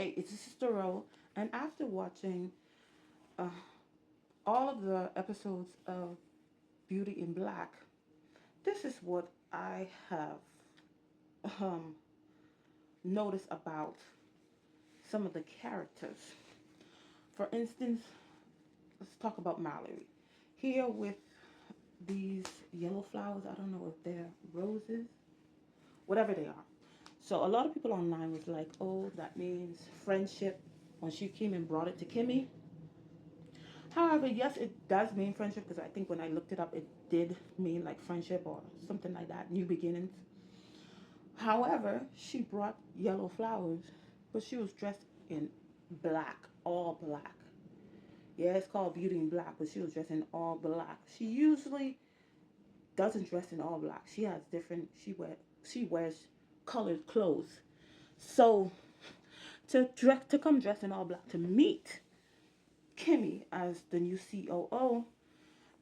Hey, it's Sister Ro, and after watching uh, all of the episodes of Beauty in Black, this is what I have um, noticed about some of the characters. For instance, let's talk about Mallory. Here with these yellow flowers, I don't know if they're roses, whatever they are. So a lot of people online was like, oh, that means friendship. When she came and brought it to Kimmy, however, yes, it does mean friendship because I think when I looked it up, it did mean like friendship or something like that, new beginnings. However, she brought yellow flowers, but she was dressed in black, all black. Yeah, it's called Beauty in Black, but she was dressed in all black. She usually doesn't dress in all black. She has different. She wears colored clothes. So to come dressed in all black to meet Kimmy as the new COO,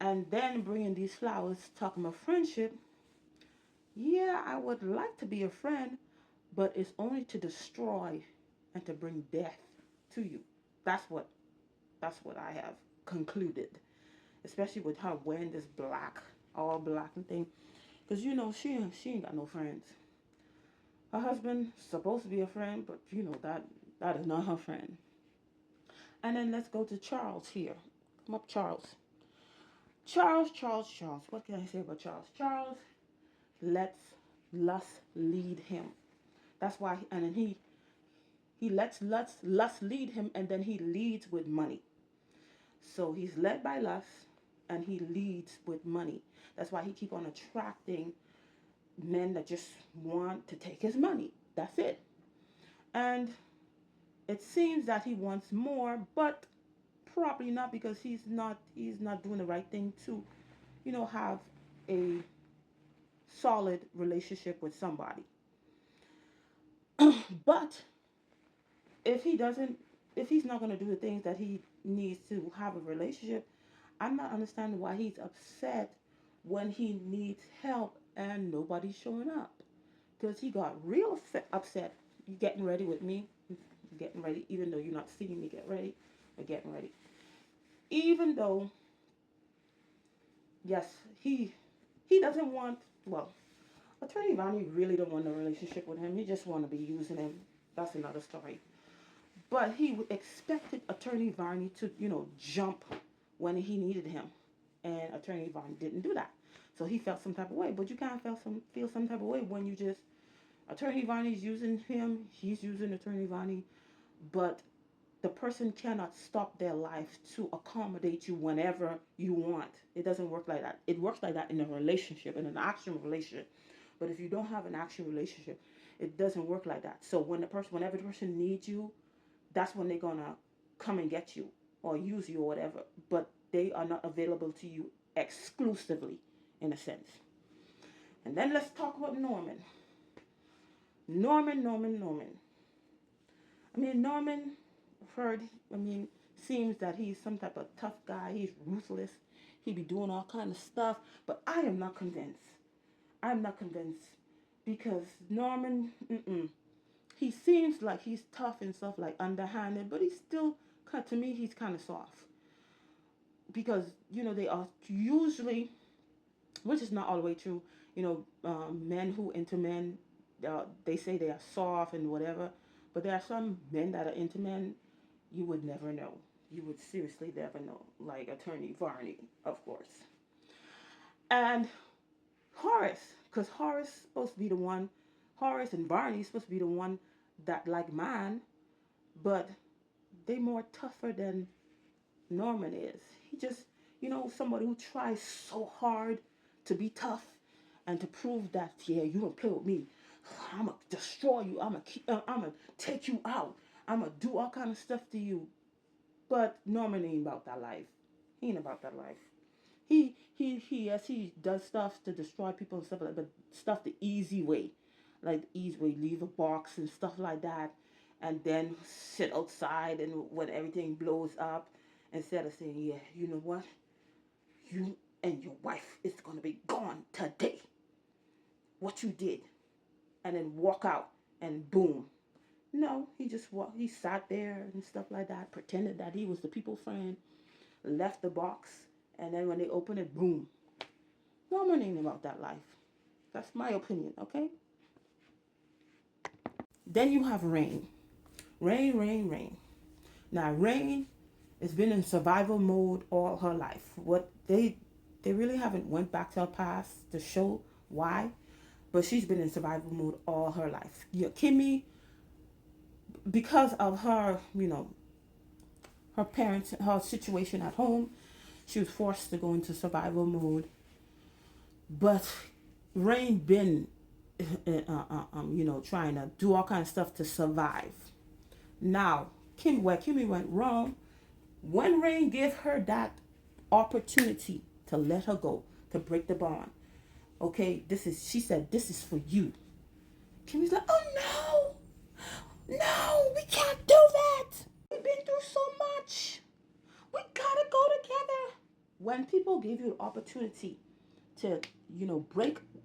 and then bringing these flowers, talking about friendship. Yeah, I would like to be a friend, but it's only to destroy and to bring death to you. That's what I have concluded, especially with her wearing this black, all black and thing. Cause she ain't got no friends. Her husband supposed to be a friend, but that is not her friend. And then let's go to Charles here. Come up, Charles. Charles. What can I say about Charles? Charles lets lust lead him. That's why, and then he lets lust lead him, and then he leads with money. So he's led by lust, and he leads with money. That's why he keep on attracting men that just want to take his money. That's it. And it seems that he wants more, but probably not because he's not doing the right thing to, have a solid relationship with somebody. But if he doesn't, if he's not going to do the things that he needs to have a relationship, I'm not understanding why he's upset when he needs help and nobody's showing up. Because he got real upset. You getting ready with me? Getting ready, even though you're not seeing me get ready. We're getting ready. Even though, yes, he doesn't want. Well, Attorney Ronnie really don't want a relationship with him. He just want to be using him. That's another story. But he expected Attorney Varney to, jump when he needed him, and Attorney Varney didn't do that. So he felt some type of way. But you can't feel some type of way when you just Attorney Varney's using him, he's using Attorney Varney, but the person cannot stop their life to accommodate you whenever you want. It doesn't work like that. It works like that in a relationship, in an action relationship. But if you don't have an action relationship, it doesn't work like that. So whenever the person needs you, that's when they're gonna come and get you or use you or whatever. But they are not available to you exclusively, in a sense. And then let's talk about Norman. Norman. I mean, Norman, I've heard, I mean, seems that he's some type of tough guy. He's ruthless. He be doing all kind of stuff. But I am not convinced. I'm not convinced because Norman, he seems like he's tough and stuff, like underhanded, but he's still, to me, he's kind of soft because they are usually, which is not all the way true. Men who into men, they say they are soft and whatever, but there are some men that are into men you would never know. You would seriously never know, like Attorney Varney, of course, and Horace, because Horace is supposed to be the one. Horace and Barney supposed to be the one that like man, but they more tougher than Norman is. He just, somebody who tries so hard to be tough and to prove that, yeah, you don't play with me. I'm gonna destroy you. I'm gonna take you out. I'm gonna do all kind of stuff to you. But Norman ain't about that life. He ain't about that life. Yes, he does stuff to destroy people and stuff like that, but stuff the easy way, like the easy way, leave a box and stuff like that, and then sit outside and when everything blows up, instead of saying, yeah, you know what, you and your wife is gonna be gone today. What you did, and then walk out and boom, No, he sat there and stuff like that, pretended that he was the people friend, left the box, and then when they opened it, boom. No one ain't about that life. That's my opinion, okay? Then you have Rain. Rain. Now Rain has been in survival mode all her life. What they really haven't went back to her past to show why, but she's been in survival mode all her life. Yeah, Kimmy, because of her, her parents, her situation at home, she was forced to go into survival mode. But Rain been, trying to do all kinds of stuff to survive. Now, where Kimmy went wrong, when Rain gave her that opportunity to let her go, to break the bond. Okay, she said, this is for you. Kimmy's like, oh no, we can't do that. We've been through so much. We gotta go together. When people give you the opportunity to,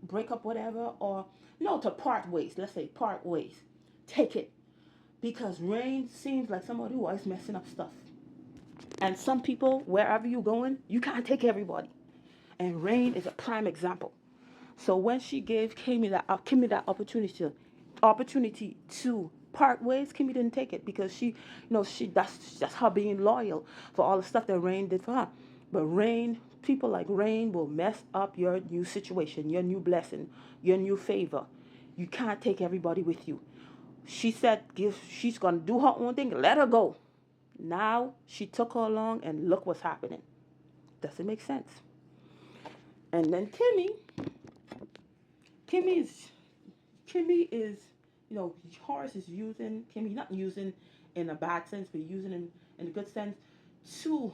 break up whatever, or no, to part ways, let's say part ways, take it. Because Rain seems like somebody who always messing up stuff. And some people, wherever you're going, you can't take everybody. And Rain is a prime example. So when she gave Kimmy that opportunity to part ways, Kimmy didn't take it because that's her being loyal for all the stuff that Rain did for her. But people like Rain will mess up your new situation, your new blessing, your new favor. You can't take everybody with you. She said she's gonna do her own thing. Let her go. Now she took her along, and look what's happening. Does it make sense? And then Kimmy is Kimmy is, Horace is using Kimmy, not using in a bad sense, but using in a good sense to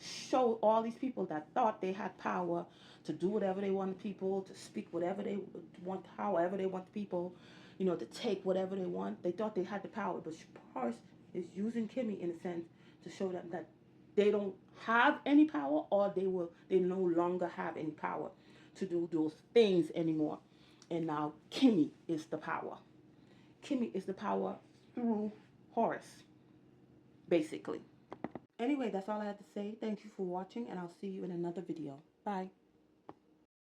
show all these people that thought they had power to do whatever they want people, to speak whatever they want, however they want people, to take whatever they want. They thought they had the power, but Horace is using Kimmy in a sense to show them that they don't have any power, or they no longer have any power to do those things anymore. And now Kimmy is the power. Kimmy is the power through Horace, basically. Anyway, that's all I had to say. Thank you for watching, and I'll see you in another video. Bye.